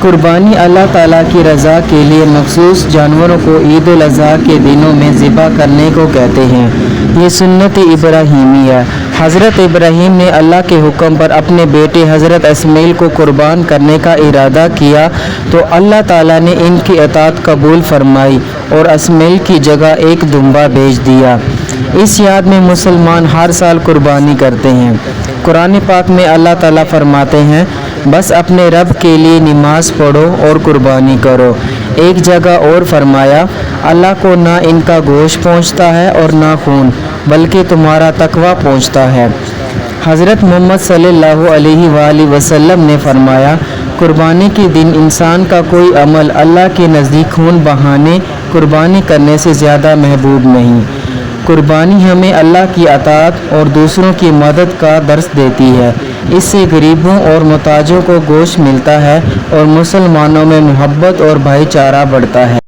قربانی اللہ تعالیٰ کی رضا کے لیے مخصوص جانوروں کو عید الاضحیٰ کے دنوں میں ذبح کرنے کو کہتے ہیں۔ یہ سنت ابراہیمی ہے۔ حضرت ابراہیم نے اللہ کے حکم پر اپنے بیٹے حضرت اسماعیل کو قربان کرنے کا ارادہ کیا تو اللہ تعالیٰ نے ان کی اطاعت قبول فرمائی اور اسماعیل کی جگہ ایک دمبا بھیج دیا۔ اس یاد میں مسلمان ہر سال قربانی کرتے ہیں۔ قرآن پاک میں اللہ تعالیٰ فرماتے ہیں، بس اپنے رب کے لیے نماز پڑھو اور قربانی کرو۔ ایک جگہ اور فرمایا، اللہ کو نہ ان کا گوشت پہنچتا ہے اور نہ خون، بلکہ تمہارا تقویٰ پہنچتا ہے۔ حضرت محمد صلی اللہ علیہ وآلہ وسلم نے فرمایا، قربانی کے دن انسان کا کوئی عمل اللہ کے نزدیک خون بہانے قربانی کرنے سے زیادہ محبوب نہیں۔ قربانی ہمیں اللہ کی اطاعت اور دوسروں کی مدد کا درس دیتی ہے۔ اس سے غریبوں اور محتاجوں کو گوشت ملتا ہے اور مسلمانوں میں محبت اور بھائی چارہ بڑھتا ہے۔